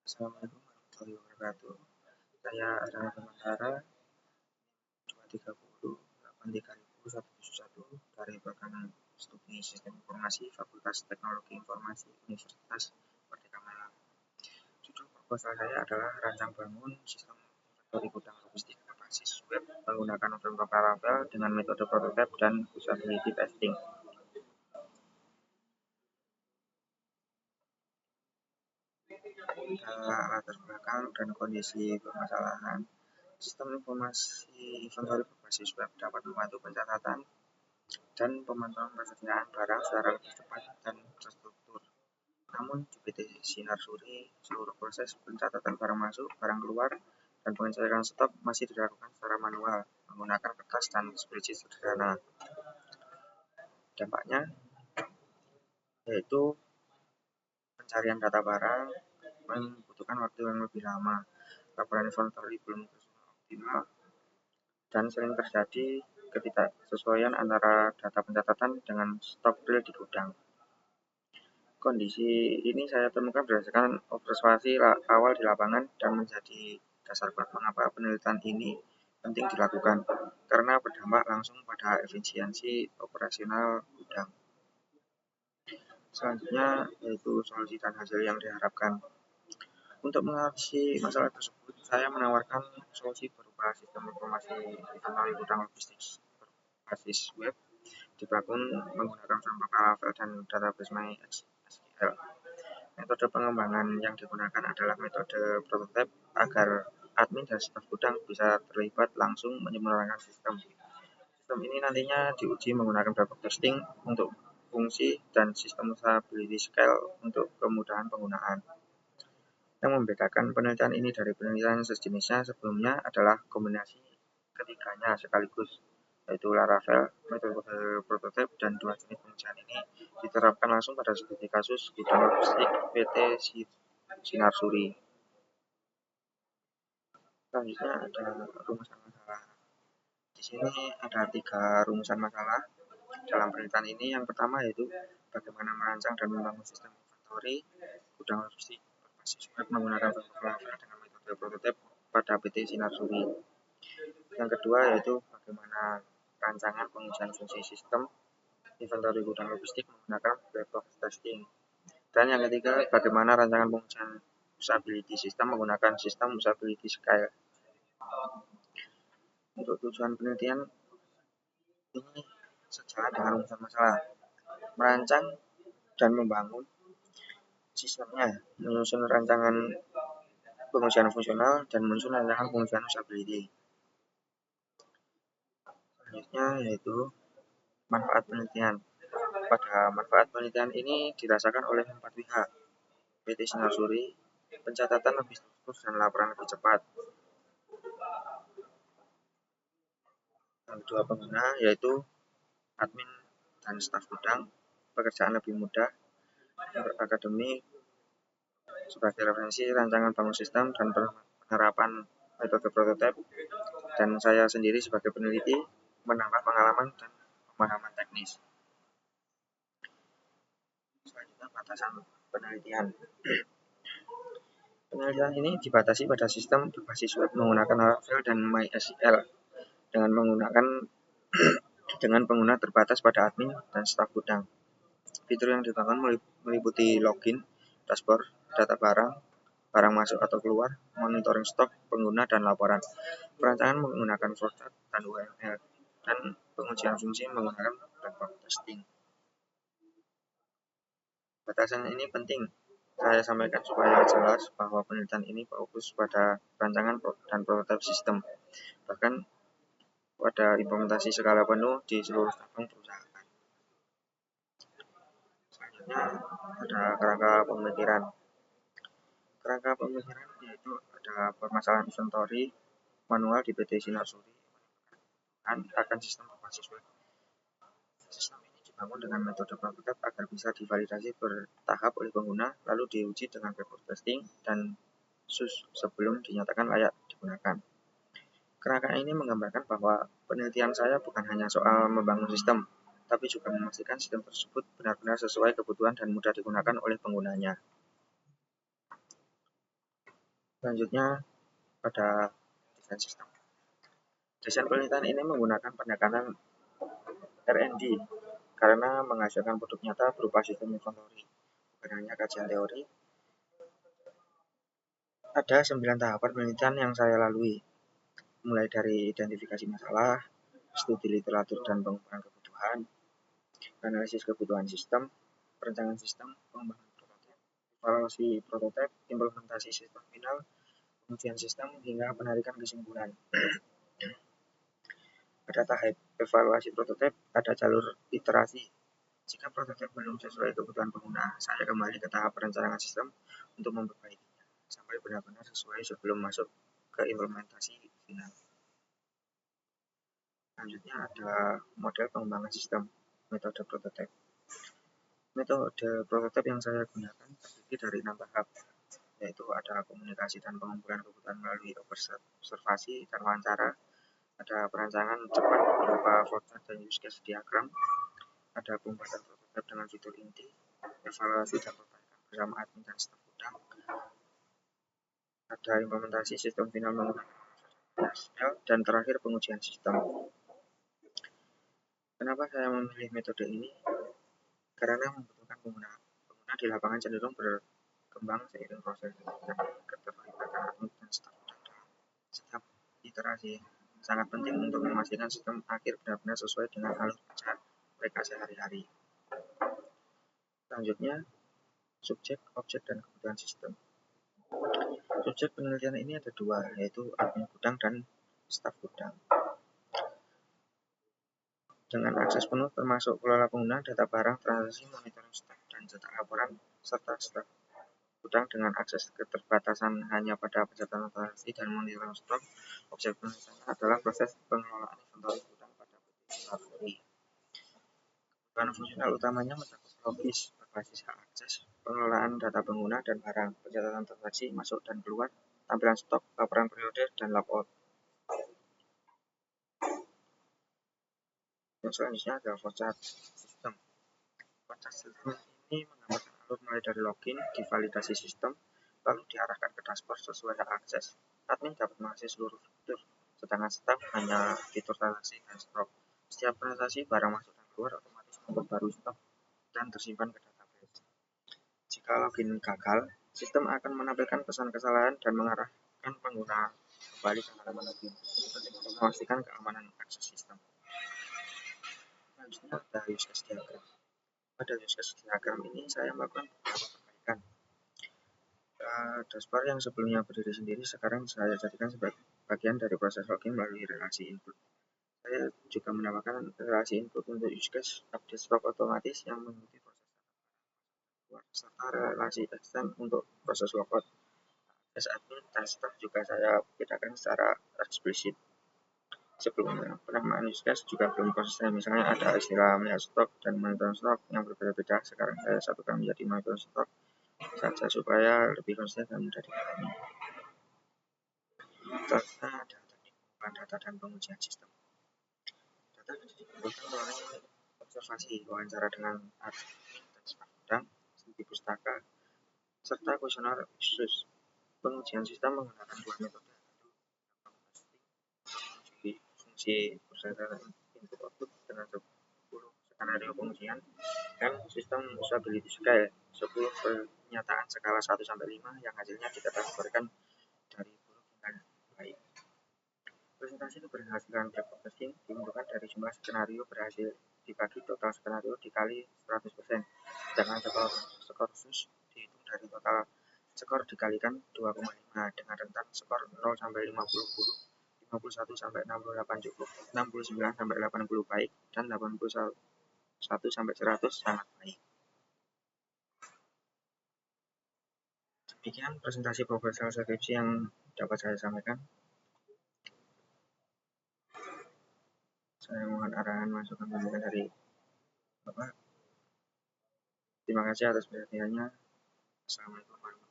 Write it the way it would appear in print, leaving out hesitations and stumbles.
Assalamualaikum warahmatullahi wabarakatuh. Saya adalah Demantara 230-830-171 dari Program Studi Sistem Informasi Fakultas Teknologi Informasi Universitas Merdeka Malang. Judul proposal saya adalah rancang bangun sistem inventory gudang logistik berbasis web menggunakan framework Laravel dengan metode prototype dan usability testing. Latar belakang dan kondisi permasalahan. Sistem informasi inventory berbasis web dapat membantu pencatatan dan pemantauan persediaan barang secara lebih cepat dan terstruktur. Namun di PT Sinar Suri, seluruh proses pencatatan barang masuk, barang keluar, dan pengecekan stok masih dilakukan secara manual menggunakan kertas dan spreadsheet sederhana. Dampaknya yaitu pencarian data barang membutuhkan waktu yang lebih lama, laporan inventory belum optimal, dan sering terjadi ketidaksesuaian antara data pencatatan dengan stok real di gudang. Kondisi ini saya temukan berdasarkan observasi awal di lapangan dan menjadi dasar kuat mengapa penelitian ini penting dilakukan, karena berdampak langsung pada efisiensi operasional gudang. Selanjutnya yaitu solusi dan hasil yang diharapkan. Untuk mengatasi masalah tersebut, saya menawarkan solusi berupa sistem informasi inventory gudang logistik berbasis web dibangun menggunakan framework Laravel dan database MySQL. Metode pengembangan yang digunakan adalah metode prototype agar admin dan staf gudang bisa terlibat langsung menyempurnakan sistem. Sistem ini nantinya diuji menggunakan backup testing untuk fungsi dan sistem usability scale untuk kemudahan penggunaan. Yang membedakan penelitian ini dari penelitian sejenisnya sebelumnya adalah kombinasi ketiganya sekaligus, yaitu Laravel, metode prototype, dan dua jenis pengujian ini diterapkan langsung pada studi kasus gudang logistik PT Sinar Suri. Selanjutnya ada rumusan masalah. Di sini ada 3 rumusan masalah dalam penelitian ini. Yang pertama yaitu bagaimana merancang dan membangun sistem inventory gudang logistik berbasis web menggunakan Laravel dengan metode prototype pada PT Sinar Suri. Yang kedua yaitu bagaimana rancangan pengujian fungsi sistem inventory gudang logistik menggunakan black box testing. Dan yang ketiga, bagaimana rancangan pengujian usability system menggunakan sistem usability scale. Untuk tujuan penelitian ini sejalan dengan rumusan masalah. Merancang dan membangun sistemnya, menyusun rancangan pengujian fungsional, dan menyusun rancangan pengujian usability. Selanjutnya yaitu manfaat penelitian. Pada manfaat penelitian ini dirasakan oleh 4 pihak, PT Sinar Suri, pencatatan lebih struktur dan laporan lebih cepat. Yang kedua pengguna yaitu admin dan staf gudang, pekerjaan lebih mudah. Untuk akademik sebagai referensi rancangan bangun sistem dan penerapan metode prototype, dan saya sendiri sebagai peneliti menambah pengalaman dan pemahaman teknis. Selanjutnya batasan penelitian. Penelitian ini dibatasi pada sistem berbasis web menggunakan Laravel dan MySQL dengan pengguna terbatas pada admin dan staf gudang. Fitur yang dikembangkan meliputi login, dashboard, data barang masuk atau keluar, monitoring stok pengguna, dan laporan. Perancangan menggunakan flowchart dan UML, dan pengujian fungsi menggunakan black box testing. Batasan ini penting saya sampaikan supaya jelas bahwa penelitian ini fokus pada rancangan dan prototipe sistem, bahkan pada implementasi skala penuh di seluruh cabang perusahaan. Selanjutnya ada kerangka pemikiran. Kerangka pemikiran yaitu ada permasalahan inventory manual di PT Sinar Suri akan sistem berbasis web. Sistem ini dibangun dengan metode prototype agar bisa divalidasi bertahap oleh pengguna, lalu diuji dengan black testing dan sebelum dinyatakan layak digunakan. Kerangka ini menggambarkan bahwa penelitian saya bukan hanya soal membangun sistem, tapi juga memastikan sistem tersebut benar-benar sesuai kebutuhan dan mudah digunakan oleh penggunanya. Selanjutnya pada desain sistem. Desain penelitian ini menggunakan pendekatan R&D karena menghasilkan produk nyata berupa sistem inventory. Bukan hanya kajian teori, ada 9 tahapan penelitian yang saya lalui, mulai dari identifikasi masalah, studi literatur dan pengukuran kebutuhan, analisis kebutuhan sistem, perencanaan sistem, pengembangan prototipe, evaluasi prototipe, implementasi sistem final, pengujian sistem, hingga penarikan kesimpulan. Pada tahap evaluasi prototipe, ada jalur iterasi. Jika prototipe belum sesuai kebutuhan pengguna, saya kembali ke tahap perencanaan sistem untuk memperbaikinya sampai benar-benar sesuai sebelum masuk ke implementasi final. Selanjutnya ada model pengembangan sistem, metode prototipe. Metode prototipe yang saya gunakan terdiri dari 6 tahap, yaitu ada komunikasi dan pengumpulan kebutuhan melalui observasi dan wawancara, ada perancangan cepat berupa flowchart dan use case diagram, ada pembuatan prototipe dengan fitur inti, evaluasi dan perbaikan bersama admin dan staf gudang, ada implementasi sistem final menggunakan SL, dan terakhir pengujian sistem. Kenapa saya memilih metode ini? Karena membutuhkan pengguna di lapangan cenderung berkembang seiring proses keterlibatan admin dan staf gudang dalam setiap iterasi. Sangat penting untuk memastikan sistem akhir benar-benar sesuai dengan alur kerja mereka sehari-hari. Selanjutnya, subjek, objek, dan kebutuhan sistem. Subjek penelitian ini ada 2, yaitu admin gudang dan staf gudang. Dengan akses penuh termasuk kelola pengguna, data barang, transaksi, monitoring stok, dan cetak laporan, serta staf gudang dengan akses keterbatasan hanya pada pencatatan transaksi dan monitoring stok. Objek penelitian adalah proses pengelolaan inventory gudang pada inventory. Kebutuhan fungsional utamanya mencakup logis berbasis hak akses, pengelolaan data pengguna dan barang, pencatatan transaksi masuk dan keluar, tampilan stok, laporan periode, dan logout. Yang selanjutnya adalah flowchart sistem. Flowchart sistem ini menggambarkan alur mulai dari login, divalidasi sistem, lalu diarahkan ke dashboard sesuai hak akses. Admin dapat mengakses seluruh fitur, sedangkan staf hanya fitur transaksi dan stok. Setiap transaksi barang masuk dan keluar otomatis memperbarui stok dan tersimpan ke database. Jika login gagal, sistem akan menampilkan pesan kesalahan dan mengarahkan pengguna kembali ke halaman login. Ini penting untuk memastikan keamanan akses sistem. Selanjutnya ada use case diagram. Pada use case diagram ini saya melakukan beberapa perbaikan. Dashboard yang sebelumnya berdiri sendiri sekarang saya jadikan sebagai bagian dari proses login melalui relasi input. Saya juga menambahkan relasi input untuk use case update stok otomatis yang mengikuti proses keluar, serta relasi extend untuk proses logout. Akses admin dan staff juga saya bedakan secara eksplisit. Sebelumnya, penamaan use case juga belum konsisten. Misalnya ada istilah melihat stok dan monitoring stok yang berbeda-beda. Sekarang saya satukan menjadi monitoring stok saja supaya lebih konsisten dan mudah dipahami. Selanjutnya ada teknik pengumpulan data dan pengujian sistem. Data dikumpulkan melalui observasi, wawancara dengan admin dan staf gudang, studi pustaka, serta kuesioner khusus. Pengujian sistem menggunakan 2 metode, yaitu fungsi berdasarkan input output dengan 10 skenario pengujian dan sistem usability scale 10 pernyataan skala 1-5 yang hasilnya dikategorikan dari buruk hingga baik. Presentasi keberhasilan black box testing diunggulkan dari jumlah skenario berhasil dibagi total skenario dikali 100%, sedangkan skor khusus dihitung dari total skor dikalikan 2,5 dengan rentan skor 0-50, 51-68 cukup, 69-80 baik, dan 81-100 sangat baik. Demikian presentasi proposal skripsi yang dapat saya sampaikan. Saya mohon arahan masukan dari Bapak. Terima kasih atas perhatiannya. Assalamualaikum warahmatullahi wabarakatuh.